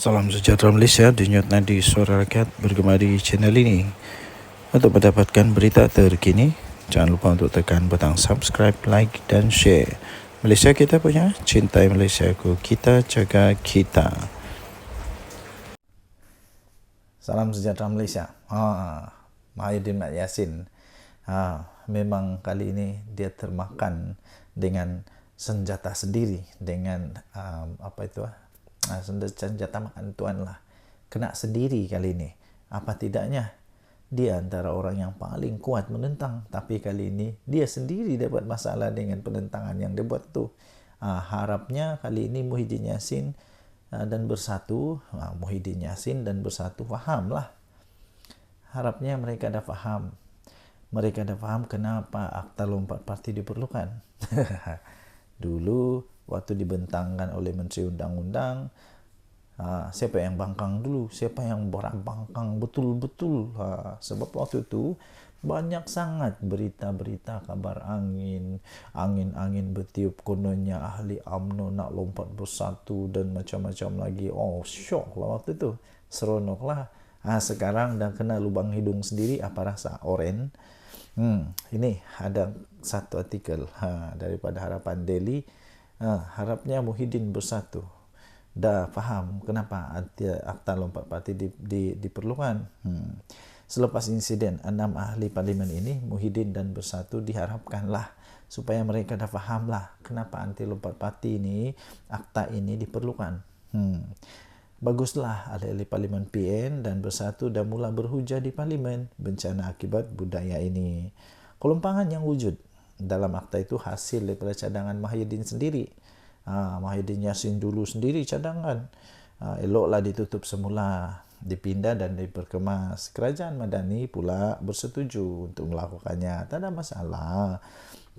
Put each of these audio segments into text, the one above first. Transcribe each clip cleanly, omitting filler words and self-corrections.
Salam sejahtera Malaysia, denyut nadi suara rakyat bergema di channel ini. Untuk mendapatkan berita terkini, jangan lupa untuk tekan butang subscribe, like dan share. Malaysia kita punya, cintai Malaysiaku, kita jaga kita. Salam sejahtera Malaysia. Mahyudin Mat Yassin. Memang kali ini dia termakan dengan senjata sendiri, dengan senjata makan tuan lah. Kena sendiri kali ini. Apa tidaknya dia antara orang yang paling kuat menentang, tapi kali ini dia sendiri dapat masalah dengan penentangan yang dia buat tu. Harapnya kali ini Muhyiddin Yassin dan Bersatu, Muhyiddin Yassin dan Bersatu faham lah. Harapnya mereka dah faham. Mereka dah faham kenapa Akta Lompat Parti diperlukan. Dulu waktu dibentangkan oleh Menteri Undang-Undang, siapa yang bangkang dulu? Siapa yang bangkang betul-betul? Sebab waktu itu banyak sangat berita-berita kabar angin bertiup, kononnya ahli UMNO nak lompat bersatu dan macam-macam lagi. Syok lah waktu itu, seronok lah. Sekarang dah kena lubang hidung sendiri. Apa rasa oren? Ini ada satu artikel daripada Harapan Daily. Harapnya Muhyiddin Bersatu dah faham kenapa Akta Lompat Parti diperlukan. Selepas insiden 6 ahli parlimen ini, Muhyiddin dan Bersatu diharapkanlah supaya mereka dah faham lah kenapa anti lompat parti ini, akta ini diperlukan. Baguslah ahli parlimen PN dan Bersatu dah mula berhujah di parlimen bencana akibat budaya ini. Kelompangan yang wujud dalam akta itu hasil daripada cadangan Mahyudin sendiri. Muhyiddin Yassin dulu sendiri cadangan. Eloklah ditutup semula, dipindah dan diperkemas. Kerajaan Madani pula bersetuju untuk melakukannya. Tak ada masalah.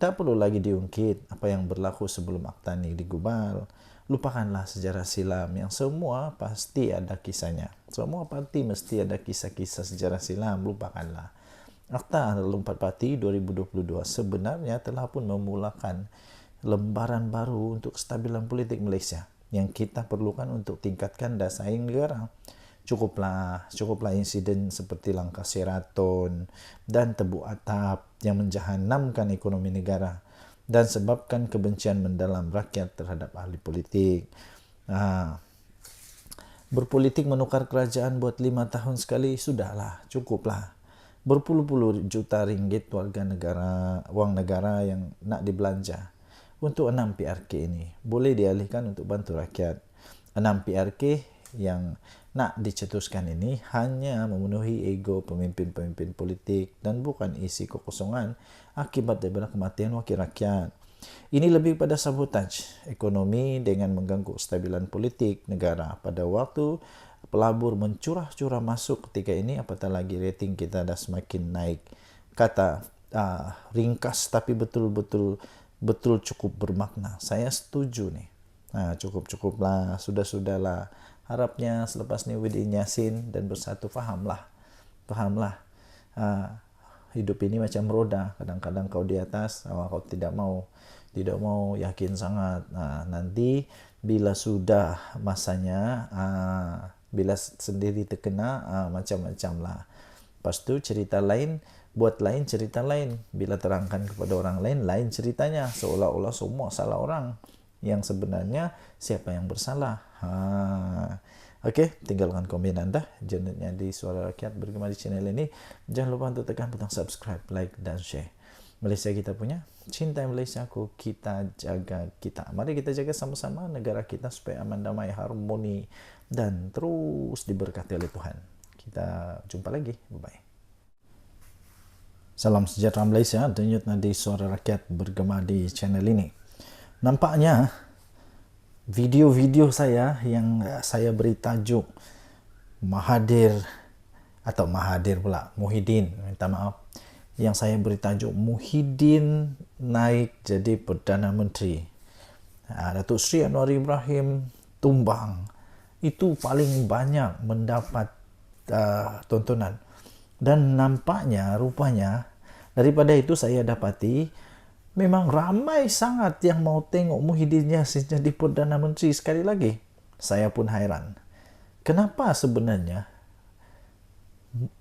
Tak perlu lagi diungkit apa yang berlaku sebelum akta ini digubal. Lupakanlah sejarah silam yang semua pasti ada kisahnya. Semua parti mesti ada kisah-kisah sejarah silam. Lupakanlah. Akta Lompat Parti 2022 sebenarnya telah pun memulakan lembaran baru untuk kestabilan politik Malaysia yang kita perlukan untuk tingkatkan daya saing negara. Cukuplah insiden seperti langkah Sheraton dan tebuk atap yang menjahanamkan ekonomi negara dan sebabkan kebencian mendalam rakyat terhadap ahli politik. Berpolitik menukar kerajaan buat 5 tahun sekali, sudahlah, cukuplah. Berpuluh-puluh juta ringgit warga negara, wang negara yang nak dibelanja untuk 6 PRK ini boleh dialihkan untuk bantu rakyat. 6 PRK yang nak dicetuskan ini hanya memenuhi ego pemimpin-pemimpin politik dan bukan isi kekosongan akibat daripada kematian wakil rakyat. Ini lebih pada sabotaj ekonomi dengan mengganggu kestabilan politik negara pada waktu pelabur mencurah-curah masuk ketika ini, apatah lagi rating kita dah semakin naik. Kata ringkas tapi betul cukup bermakna. Saya setuju nih. Cukuplah, sudahlah. Harapnya selepas ni Muhyiddin Yassin dan Bersatu fahamlah. Hidup ini macam roda. Kadang-kadang kau di atas, kau tidak mau yakin sangat. Nanti bila sudah masanya, bila sendiri terkena, macam-macam lah. Lepas tu cerita lain, buat lain cerita lain. Bila terangkan kepada orang lain, lain ceritanya. Seolah-olah semua salah orang. Yang sebenarnya siapa yang bersalah. Okey, tinggalkan komen anda. Jenutnya di Suara Rakyat bergema di channel ini. Jangan lupa untuk tekan butang subscribe, like dan share. Malaysia kita punya, cintai Malaysiaku, kita jaga kita. Mari kita jaga sama-sama negara kita supaya aman, damai, harmoni dan terus diberkati oleh Tuhan. Kita jumpa lagi. Bye-bye. Salam sejahtera Malaysia, denyut nadi Suara Rakyat bergema di channel ini. Nampaknya video-video saya yang saya beri tajuk Muhyiddin, minta maaf, yang saya beri tajuk Muhyiddin naik jadi Perdana Menteri, Datuk Seri Anwar Ibrahim tumbang, itu paling banyak mendapat tontonan. Dan rupanya daripada itu saya dapati memang ramai sangat yang mau tengok Muhyiddin Yassin jadi Perdana Menteri sekali lagi. Saya pun hairan. Kenapa sebenarnya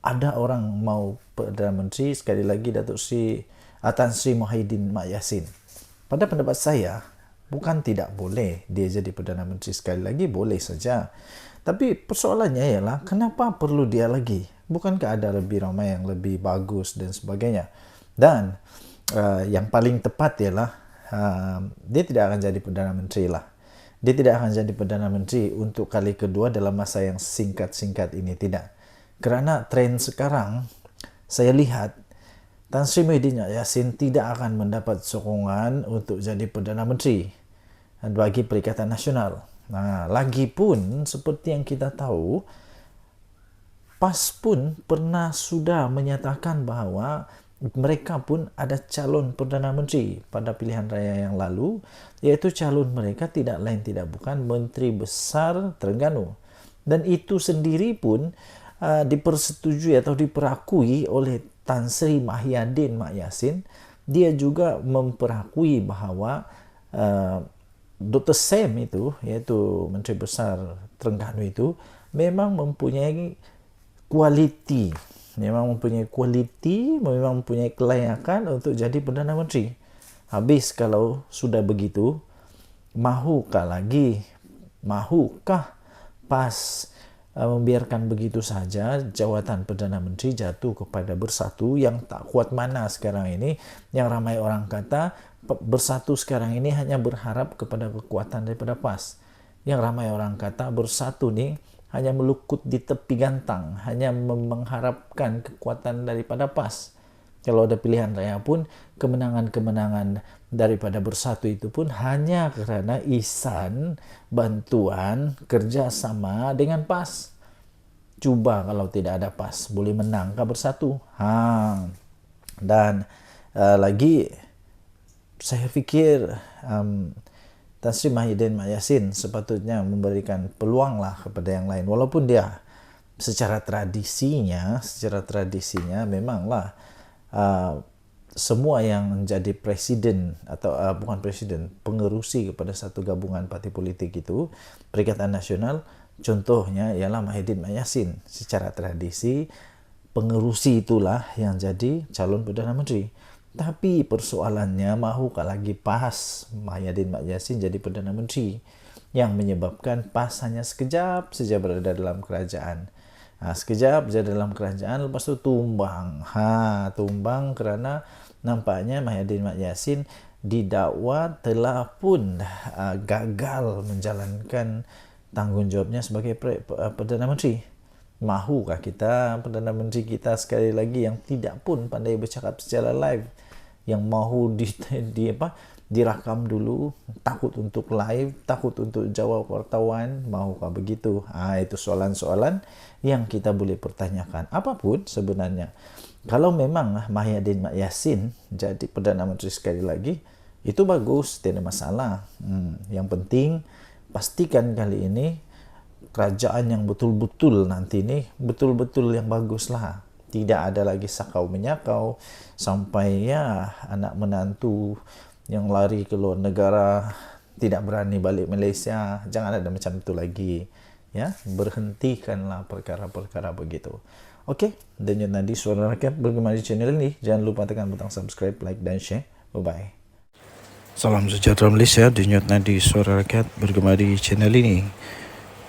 ada orang mau Perdana Menteri, sekali lagi Datuk Sri Tan Sri Muhyiddin Mak Yassin? Pada pendapat saya, bukan tidak boleh dia jadi Perdana Menteri, sekali lagi boleh saja. Tapi persoalannya ialah kenapa perlu dia lagi? Bukankah ada lebih ramai yang lebih bagus dan sebagainya? Dan yang paling tepat ialah dia tidak akan jadi Perdana Menteri lah. Dia tidak akan jadi Perdana Menteri untuk kali kedua dalam masa yang singkat-singkat ini, tidak. Kerana tren sekarang, saya lihat Tan Sri Muhyiddin Yassin tidak akan mendapat sokongan untuk jadi Perdana Menteri bagi Perikatan Nasional. Nah, lagipun seperti yang kita tahu, PAS pun pernah sudah menyatakan bahawa mereka pun ada calon Perdana Menteri pada pilihan raya yang lalu, iaitu calon mereka tidak lain tidak bukan Menteri Besar Terengganu. Dan itu sendiri pun dipersetujui atau diperakui oleh Tan Sri Muhyiddin Mak Yassin. Dia juga memperakui bahawa Dr. Sam itu, iaitu Menteri Besar Terengganu itu, memang mempunyai kualiti, memang mempunyai kelayakan untuk jadi Perdana Menteri. Habis kalau sudah begitu, mahukah PAS membiarkan begitu saja jawatan Perdana Menteri jatuh kepada Bersatu yang tak kuat mana sekarang ini, yang ramai orang kata Bersatu sekarang ini hanya berharap kepada kekuatan daripada PAS. Yang ramai orang kata Bersatu ni hanya melukut di tepi gantang, hanya mengharapkan kekuatan daripada PAS. Kalau ada pilihan raya pun, kemenangan-kemenangan daripada Bersatu itu pun hanya kerana ihsan, bantuan, kerjasama dengan PAS. Cuba kalau tidak ada PAS, boleh menangkah Bersatu? Dan lagi, saya fikir Tan Sri Muhyiddin Mak Yassin sepatutnya memberikan peluang lah kepada yang lain. Walaupun dia secara tradisinya memanglah semua yang menjadi presiden atau bukan presiden, pengerusi kepada satu gabungan parti politik itu, Perikatan Nasional, contohnya ialah Muhyiddin Mak Yassin. Secara tradisi, pengerusi itulah yang jadi calon Perdana Menteri. Tapi persoalannya, mahukah lagi PAS Muhyiddin Mak Yassin jadi Perdana Menteri, yang menyebabkan PAS hanya sekejap saja berada dalam kerajaan. Sekejap saja dalam kerajaan, lepas tu tumbang. Tumbang kerana nampaknya Muhyiddin Mak Yassin didakwa telah pun gagal menjalankan tanggungjawabnya sebagai Perdana Menteri. Mahukah kita Perdana Menteri kita sekali lagi yang tidak pun pandai bercakap secara live, yang mahu dirakam dulu, takut untuk live, takut untuk jawab wartawan, mahukah begitu? Itu soalan-soalan yang kita boleh pertanyakan. Apapun sebenarnya, kalau memang Muhyiddin Mak Yassin jadi Perdana Menteri sekali lagi, itu bagus, tidak ada masalah. Yang penting pastikan kali ini kerajaan yang betul-betul nanti ni betul-betul yang baguslah. Tidak ada lagi sakau menyakau sampai anak menantu yang lari ke luar negara tidak berani balik Malaysia. Jangan ada macam itu lagi. Berhentikanlah perkara-perkara begitu. Okey, Denyut Nadi Suara Rakyat bergema di channel ini. Jangan lupa tekan butang subscribe, like dan share. Bye-bye. Salam sejahtera Malaysia. Denyut Nadi Suara Rakyat bergema di channel ini.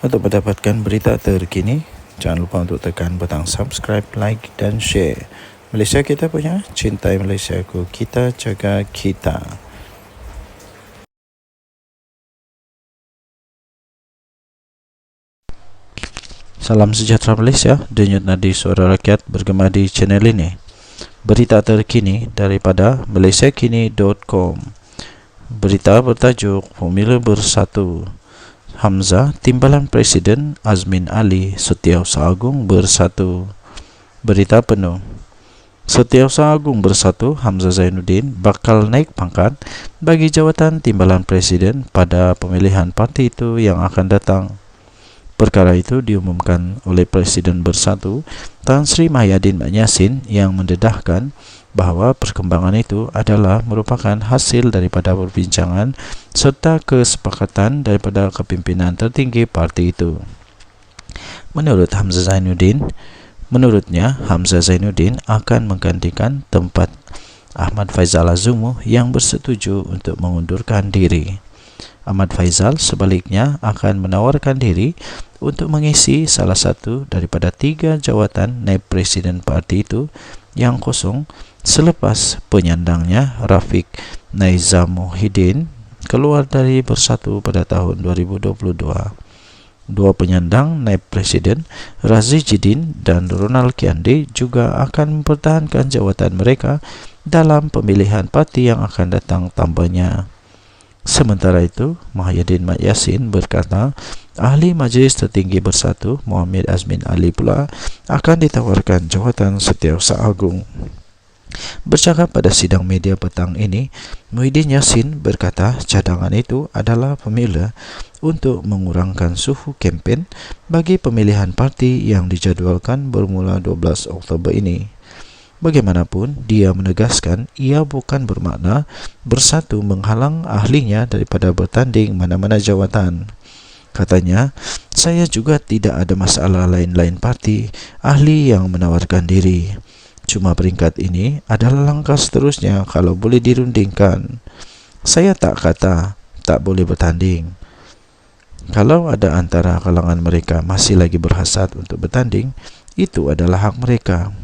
Untuk mendapatkan berita terkini, jangan lupa untuk tekan butang subscribe, like dan share. Malaysia kita punya, cintai Malaysia ku, kita jaga kita. Salam sejahtera Malaysia, Denyut Nadi Suara Rakyat bergema di channel ini. Berita terkini daripada malaysiakini.com. Berita bertajuk Pemilu Bersatu. Hamzah, Timbalan Presiden Azmin Ali, Setiausaha Agung Bersatu. Berita penuh. Setiausaha Agung Bersatu Hamzah Zainuddin bakal naik pangkat bagi jawatan Timbalan Presiden pada pemilihan parti itu yang akan datang. Perkara itu diumumkan oleh Presiden Bersatu Tan Sri Muhyiddin Mak Yassin yang mendedahkan bahawa perkembangan itu adalah merupakan hasil daripada perbincangan serta kesepakatan daripada kepimpinan tertinggi parti itu. Menurutnya, Hamzah Zainuddin akan menggantikan tempat Ahmad Faizal Azumu yang bersetuju untuk mengundurkan diri. Ahmad Faizal sebaliknya akan menawarkan diri untuk mengisi salah satu daripada 3 jawatan naib presiden parti itu yang kosong selepas penyandangnya Rafiq Naizamuddin keluar dari Bersatu pada tahun 2022. Dua penyandang naib presiden, Razi Jidin dan Ronald Kiande, juga akan mempertahankan jawatan mereka dalam pemilihan parti yang akan datang tambahnya. Sementara itu, Mahyudin Mat Yassin berkata, Ahli Majlis Tertinggi Bersatu, Muhammad Azmin Ali pula akan ditawarkan jawatan Setiausaha Agung. Bercakap pada sidang media petang ini, Muhyiddin Yassin berkata cadangan itu adalah pemila untuk mengurangkan suhu kempen bagi pemilihan parti yang dijadualkan bermula 12 Oktober ini. Bagaimanapun, dia menegaskan ia bukan bermakna Bersatu menghalang ahlinya daripada bertanding mana-mana jawatan. Katanya, saya juga tidak ada masalah lain-lain parti ahli yang menawarkan diri. Cuma peringkat ini adalah langkah seterusnya kalau boleh dirundingkan. Saya tak kata tak boleh bertanding. Kalau ada antara kalangan mereka masih lagi berhasrat untuk bertanding, itu adalah hak mereka.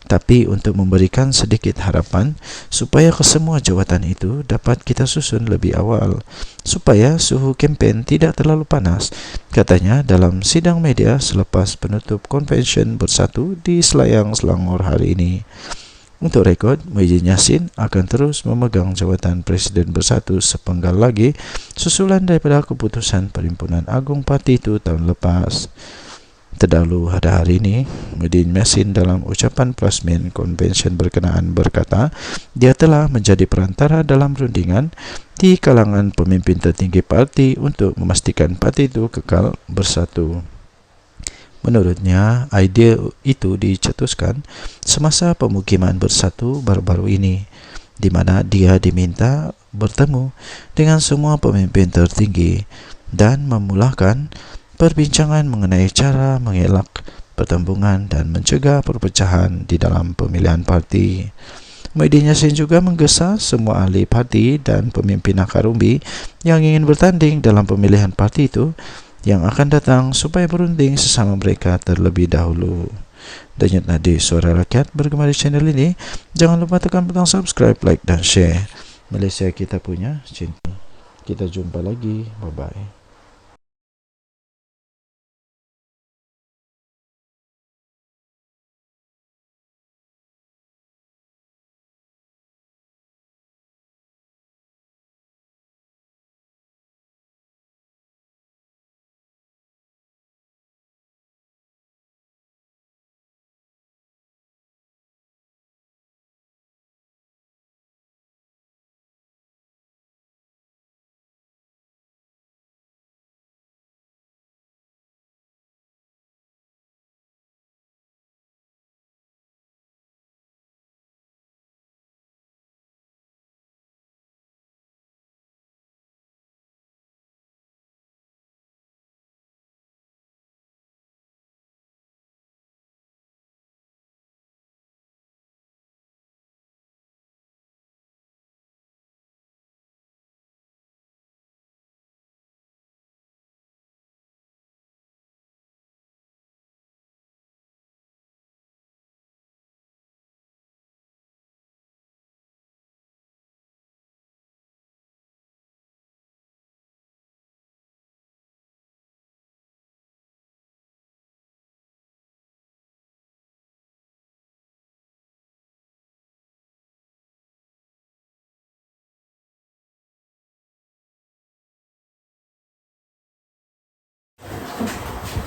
Tapi untuk memberikan sedikit harapan supaya kesemua jawatan itu dapat kita susun lebih awal, supaya suhu kempen tidak terlalu panas, katanya dalam sidang media selepas penutup konvensyen Bersatu di Selayang, Selangor hari ini. Untuk rekod, Muhyiddin Yassin akan terus memegang jawatan Presiden Bersatu sepenggal lagi susulan daripada keputusan Perhimpunan Agung Parti itu tahun lepas. Terdahulu pada hari ini, Muhyiddin Yassin dalam ucapan plasmin konvensyen berkenaan berkata, dia telah menjadi perantara dalam rundingan di kalangan pemimpin tertinggi parti untuk memastikan parti itu kekal bersatu. Menurutnya, idea itu dicetuskan semasa pemukiman Bersatu baru-baru ini, di mana dia diminta bertemu dengan semua pemimpin tertinggi dan memulakan perbincangan mengenai cara mengelak pertembungan dan mencegah perpecahan di dalam pemilihan parti. Muhyiddin Yassin juga menggesa semua ahli parti dan pemimpin akar umbi yang ingin bertanding dalam pemilihan parti itu yang akan datang supaya berunding sesama mereka terlebih dahulu. Denyut nadi Suara Rakyat bergema di channel ini. Jangan lupa tekan butang subscribe, like dan share. Malaysia kita punya, cinta. Kita jumpa lagi. Bye-bye.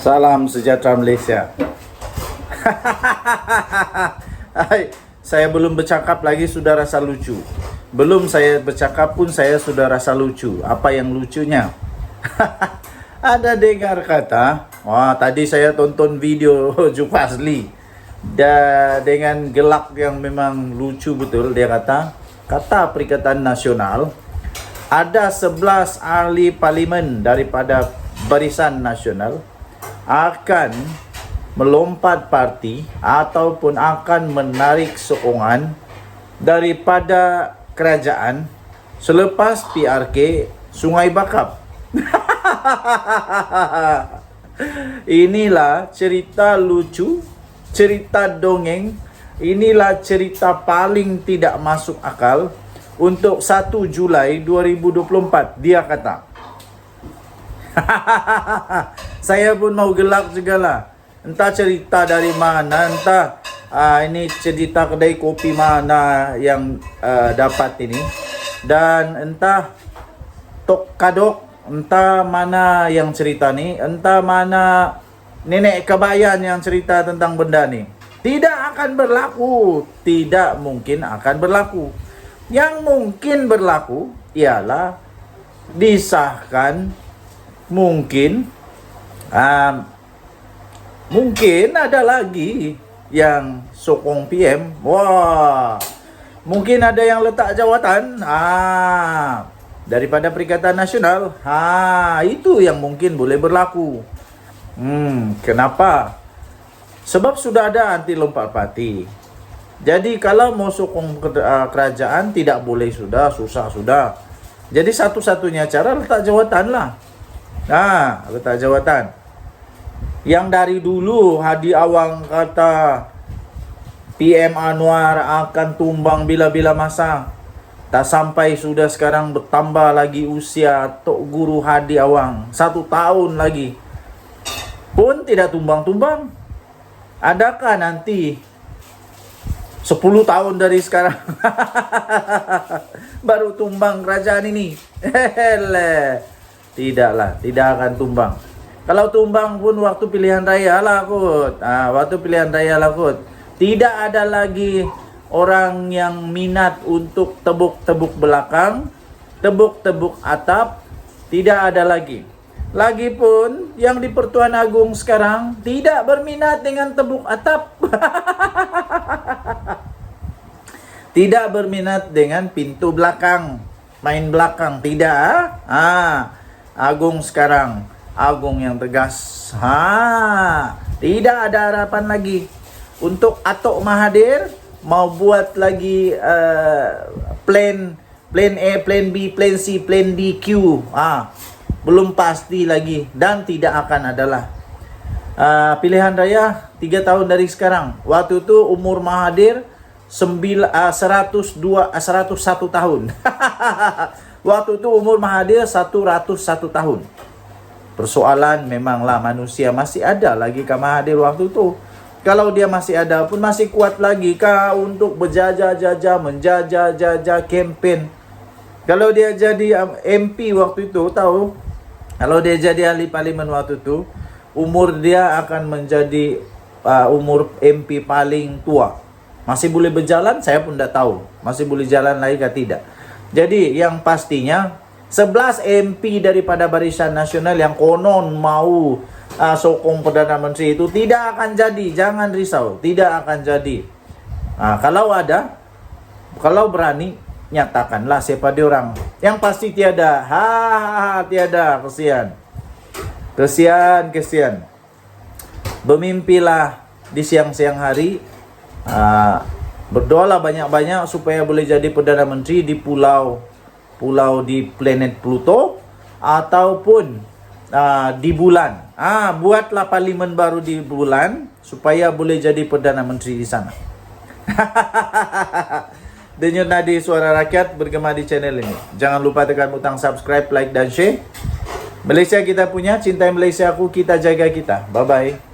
Salam sejahtera Malaysia. Hai, saya belum bercakap lagi sudah rasa lucu. Belum saya bercakap pun saya sudah rasa lucu. Apa yang lucunya? Ada dengar kata, wah tadi saya tonton video Jufazli dengan gelak yang memang lucu betul. Dia kata Perikatan Nasional ada 11 ahli parlimen daripada Barisan Nasional akan melompat parti ataupun akan menarik sokongan daripada kerajaan selepas PRK Sungai Bakap. Inilah cerita lucu, cerita dongeng, inilah cerita paling tidak masuk akal untuk 1 Julai 2024. Dia kata, saya pun mau gelak juga lah. Entah cerita dari mana, entah ini cerita kedai kopi mana yang dapat ini. Dan entah Tok Kadok, entah mana yang cerita ni, entah mana nenek Kabayan yang cerita tentang benda ni. Tidak akan berlaku, tidak mungkin akan berlaku. Yang mungkin berlaku ialah disahkan, mungkin ada lagi yang sokong PM. Wah, mungkin ada yang letak jawatan daripada Perikatan Nasional. Itu yang mungkin boleh berlaku. Kenapa? Sebab sudah ada anti lompat parti. Jadi kalau mau sokong kerajaan tidak boleh, susah sudah. Jadi satu-satunya cara letak jawatan lah. Letak jawatan. Yang dari dulu Hadi Awang kata PM Anwar akan tumbang bila-bila masa. Tak sampai sudah sekarang bertambah lagi usia Tok Guru Hadi Awang. 1 tahun lagi pun tidak tumbang-tumbang. Adakah nanti 10 tahun dari sekarang baru tumbang kerajaan ini? Tidaklah, tidak akan tumbang. Kalau tumbang pun waktu pilihan raya lah kot. Waktu pilihan raya lah kot. Tidak ada lagi orang yang minat untuk tebuk-tebuk belakang, tebuk-tebuk atap. Tidak ada lagi. Lagipun yang di Pertuan Agong sekarang tidak berminat dengan tebuk atap. Tidak berminat dengan pintu belakang, main belakang, tidak. Agong sekarang, Agong yang tegas. Tidak ada harapan lagi. Untuk Atok Mahathir mau buat lagi plan A, plan B, plan C, plan D, Q. Belum pasti lagi dan tidak akan adalah. Pilihan raya 3 tahun dari sekarang. Waktu itu umur Mahathir 101 tahun. Waktu itu umur Mahathir 101 tahun. Persoalan memanglah manusia masih ada lagi ke Mahathir waktu itu. Kalau dia masih ada pun masih kuat lagi kah untuk berjajah-jajah, menjajah-jajah campaign. Kalau dia jadi MP waktu itu, tahu? Kalau dia jadi ahli parlimen waktu itu, umur dia akan menjadi umur MP paling tua. Masih boleh berjalan? Saya pun tidak tahu. Masih boleh jalan lagi atau tidak. Jadi yang pastinya 11 MP daripada Barisan Nasional yang konon mau sokong Perdana Menteri itu tidak akan jadi. Jangan risau, tidak akan jadi. Kalau ada, kalau berani, nyatakanlah siapa dia orang. Yang pasti tiada. Tiada. Kesian. Bermimpilah di siang-siang hari. Berdoalah banyak-banyak supaya boleh jadi Perdana Menteri di pulau di planet Pluto ataupun di bulan. Buatlah parlimen baru di bulan supaya boleh jadi Perdana Menteri di sana. Denyut nadi suara rakyat bergema di channel ini. Jangan lupa tekan butang subscribe, like dan share. Malaysia kita punya, cintai Malaysia aku, kita jaga kita. Bye bye.